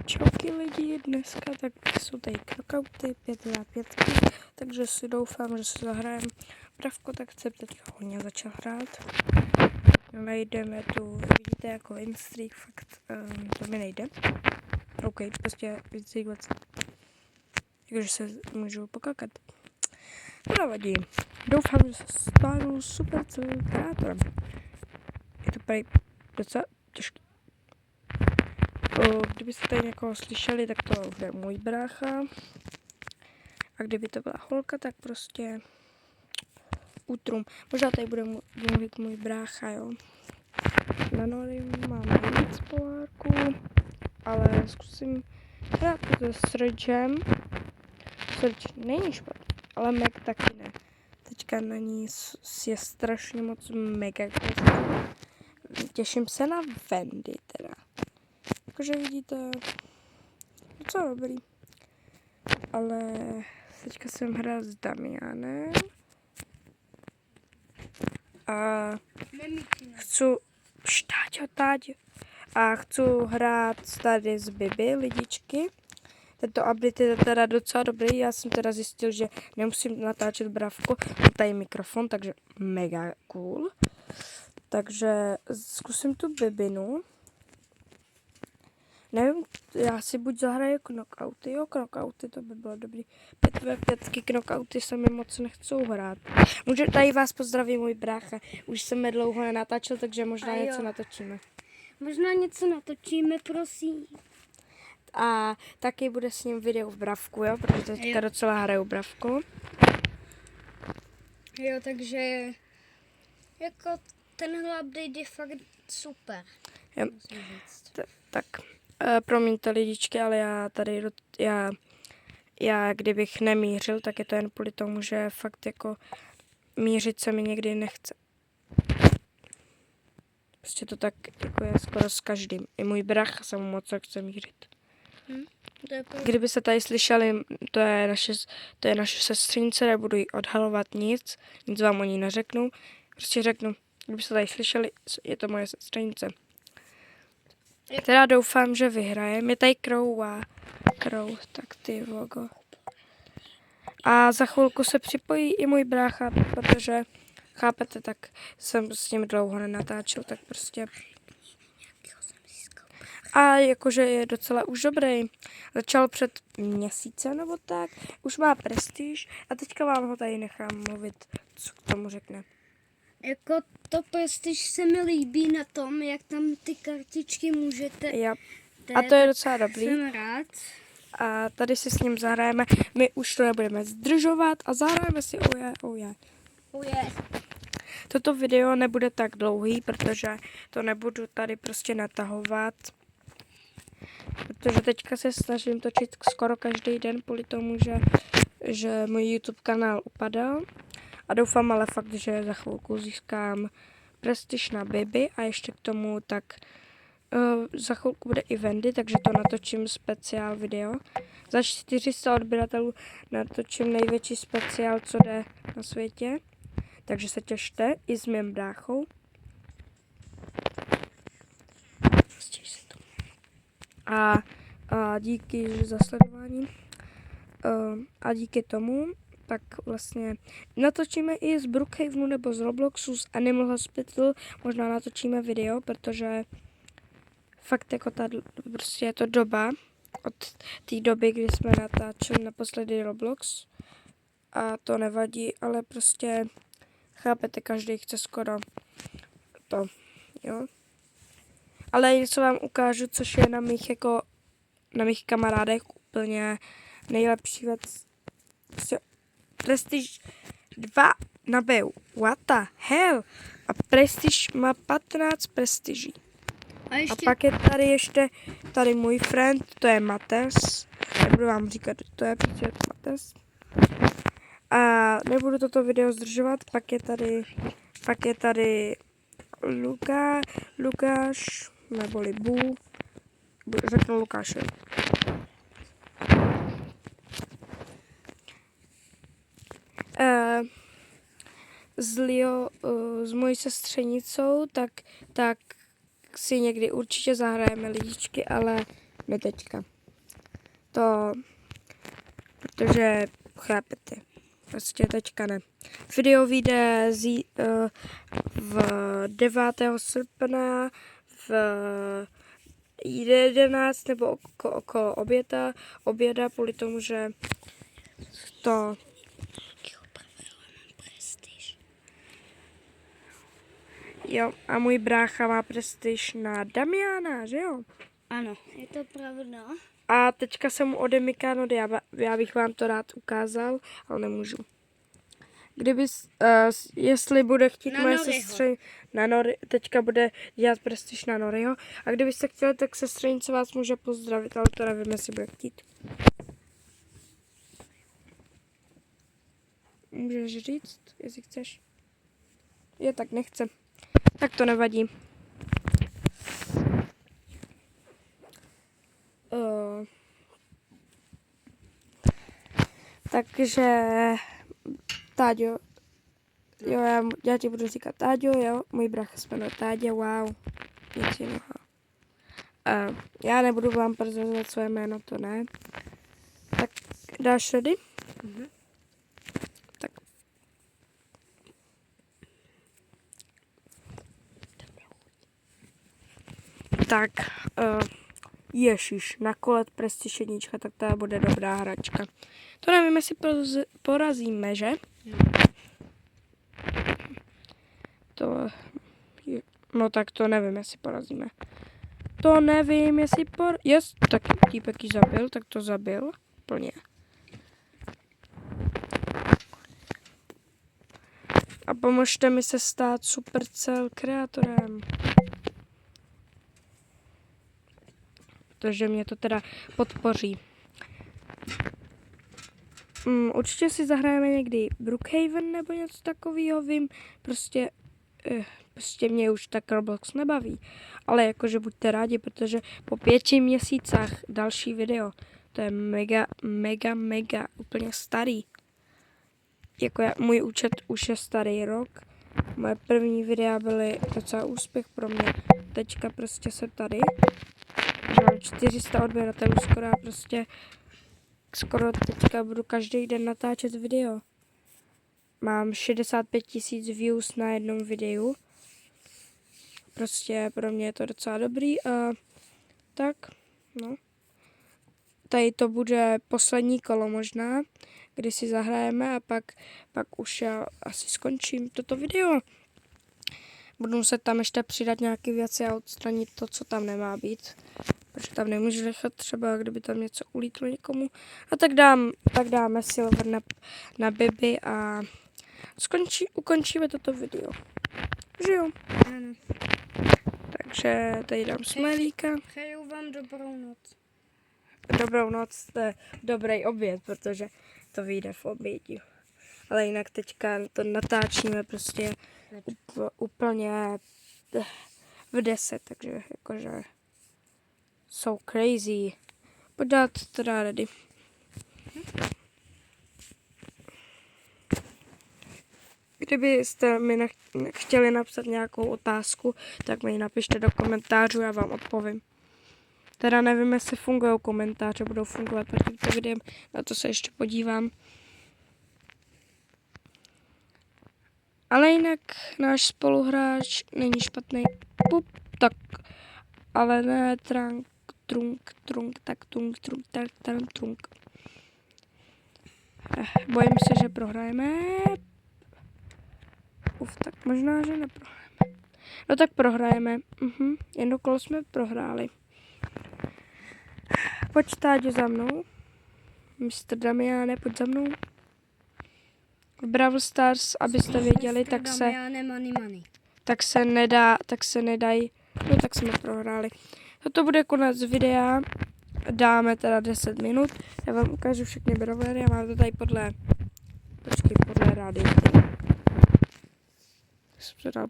Čauky lidi, dneska tak jsou tady knockouty 5v5, takže si doufám, že se zahrajeme. Bravko tak chce teďka hodně začal hrát. Najdeme tu, vidíte jako win-streak, fakt to mi nejde. OK, prostě více 20. Takže se můžu pokakat. To nevadí. Doufám, že se stanu super kreátorem. Je to prý docela těžký. Kdybyste tady někoho slyšeli, tak to bude můj brácha. A kdyby to byla holka, tak prostě útrum. Možná tady bude mluvit můj brácha, jo. Na Nory mám víc polárku, ale zkusím hrát to s Surgem. Surge není špatný, ale Meg taky ne. Teďka na ní je strašně moc mega. Těším se na Wendy teda. Jakože vidíte, docela dobrý. Ale teďka jsem hrál s Damianem. A chci hrát tady s Bibi, lidičky. Tento update je teda docela dobrý. Já jsem teda zjistil, že nemusím natáčet bravko. Mám tady mikrofon, takže mega cool. Takže zkusím tu Bibinu. Nevím, já si buď zahraju knockouty, jo, knockouty, to by bylo dobrý. 5v5 knockouty se mi moc nechcou hrát. Můžu, tady vás pozdraví můj brácha, už jsem je dlouho nenatáčel, takže možná něco natočíme. Možná něco natočíme, prosím. A taky bude s ním video v bravku, jo, protože teďka docela hraju bravku. Jo, takže jako tenhle update je fakt super. Jo. Tak. Promiňte lidičky, ale já kdybych nemířil, tak je to jen kvůli tomu, že fakt jako mířit se mi někdy nechce. Prostě to tak jako je skoro s každým. I můj bratr se mu moc chce mířit. Kdyby se tady slyšeli, to je naše sestřenice, nebudu jí odhalovat nic vám o ní neřeknu. Prostě řeknu, kdyby se tady slyšeli, je to moje sestřenice. Teda doufám, že vyhrajeme. Je tady Crow, tak ty vogo. A za chvilku se připojí i můj brácha, protože, chápete, tak jsem s ním dlouho nenatáčel, tak prostě. A jakože je docela už dobrý. Začal před měsícem nebo tak, už má prestiž a teďka vám ho tady nechám mluvit, co k tomu řekne. Jako to prestiž se mi líbí na tom, jak tam ty kartičky můžete... A to je docela dobrý. Jsem rád. A tady si s ním zahrajeme. My už to nebudeme zdržovat a zahrajeme si Toto video nebude tak dlouhý, protože to nebudu tady prostě natahovat. Protože teďka se snažím točit skoro každý den kvůli tomu, že můj YouTube kanál upadal. A doufám ale fakt, že za chvilku získám prestiž na Bibi a ještě k tomu tak za chvilku bude i Wendy, takže to natočím speciál video. Za 400 odběratelů natočím největší speciál, co jde na světě. Takže se těšte i s mým bráchou. A díky za sledování. A díky tomu tak vlastně natočíme i z Brookhavenu nebo z Robloxu, z Animal Hospital, možná natočíme video, protože fakt jako prostě je to doba, od té doby, kdy jsme natáčeli naposledy Roblox a to nevadí, ale prostě chápete, každý chce skoro to, jo. Ale něco vám ukážu, což je na mých kamarádech úplně nejlepší věc. Prostě Prestige 2 nabiju. What the hell? A Prestige má 15 prestiží. A pak je tady ještě tady můj friend, to je Mates. Nebudu vám říkat, to je prostě Mates. A nebudu toto video zdržovat, pak je tady Lukáš, nebo Libu. Řeknu Lukáše. S mojí sestřenicou, tak si někdy určitě zahrajeme lidičky, ale ne teďka. to, protože chápete, prostě teďka ne. Video vyjde v 9. srpna v 11 nebo okolo oběda kvůli tomu, že to jo, a můj brácha má prestiž na Damiana, že jo? Ano, je to pravda. A teďka jsem mu odemykán, já bych vám to rád ukázal, ale nemůžu. Jestli bude chtít Na moje Noriho. sestře, teďka bude dělat prestiž na Noriho, a kdybyste chtěli, tak sestřenice vás může pozdravit, ale to nevím, jestli bude chtít. Můžeš říct, jestli chceš. Je, tak nechce. Tak to nevadí. Takže Táďo, jo, já ti budu říkat Táďo, jo, můj brácha se jmenuje Táďa, wow, nic jiného. Já nebudu vám prozrazovat své jméno, to ne. Tak dáš ready? Mhm. Tak. Tak, ježiš, na kolet prestiž jednička, tak to bude dobrá hračka. To nevím, jestli porazíme, že? No tak to nevím, jestli porazíme. To nevím, jestli tak týpek ji zabil, tak to zabil. Plně. A pomožte mi se stát Supercell kreatorem. Protože mě to teda podpoří. Určitě si zahrajeme někdy Brookhaven nebo něco takového, vím, prostě mě už tak Roblox nebaví. Ale jakože buďte rádi, protože po 5 měsících další video, to je mega, úplně starý. Jako můj účet už je starý rok, moje první videa byly docela úspěch pro mě. Teďka prostě se tady, že mám 400 odběratelů, skoro teďka budu každý den natáčet video. Mám 65 000 views na jednom videu. Prostě pro mě je to docela dobrý a tak, no. Tady to bude poslední kolo možná, kdy si zahrajeme a pak už já asi skončím toto video. Budu muset tam ještě přidat nějaké věci a odstranit to, co tam nemá být. Protože tam nemůžu nechat třeba, kdyby tam něco ulítlo někomu. A tak dáme silver na Bibi a ukončíme toto video. Že jo? Ano. Takže tady dám smajlíka. Přeju vám dobrou noc. Dobrou noc, to je dobrý oběd, protože to vyjde v obědě. Ale jinak teďka to natáčíme prostě úplně v 10, takže jakože so crazy. Pojď dát teda ready. Kdybyste mi chtěli napsat nějakou otázku, tak mi ji napište do komentářů, já vám odpovím. Teda nevím, jestli fungují komentáře, budou fungovat pod tímto videem, na to se ještě podívám. Ale jinak náš spoluhráč není špatný. Tak, ale ne trunk, tak. Bojím se, že prohrajeme. Tak možná, že neprohrajeme. No tak prohrajeme. Jedno kolo jsme prohráli. Pojď Táďo za mnou. Mr. Damiane, pojď za mnou. V Brawl Stars, abyste věděli, tak se nedají. No tak jsme prohráli. Toto bude konec videa. Dáme teda 10 minut. Já vám ukážu všechny brawlery. Já mám to tady podle rády. Jsem to dal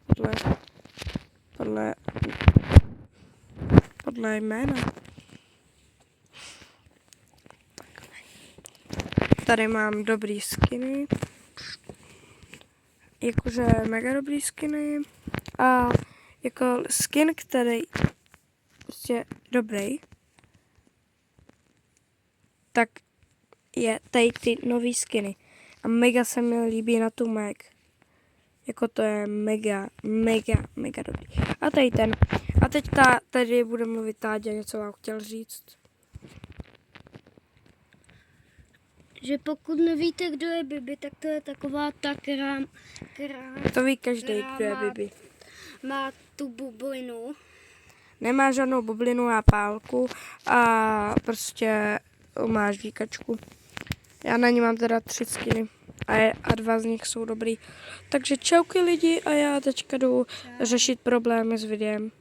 podle jména. Tady mám dobrý skiny. Jakože mega dobrý skiny. A jako skin, který prostě dobrý. tak je tady ty nový skiny. A mega se mi líbí na tu Meg. Jako to je mega dobrý. A tady ten. A teď tady bude mluvit Táďa, něco vám chtěl říct. Že pokud nevíte, kdo je Bibi, tak to je taková ta To ví každý, kdo je má- Bibi. má tu bublinu. Nemá žádnou bublinu a pálku a prostě má žvíkačku. Já na ní mám teda 3 skiny a 2 z nich jsou dobrý. Takže čauky lidi a já teďka jdu řešit problémy s videem.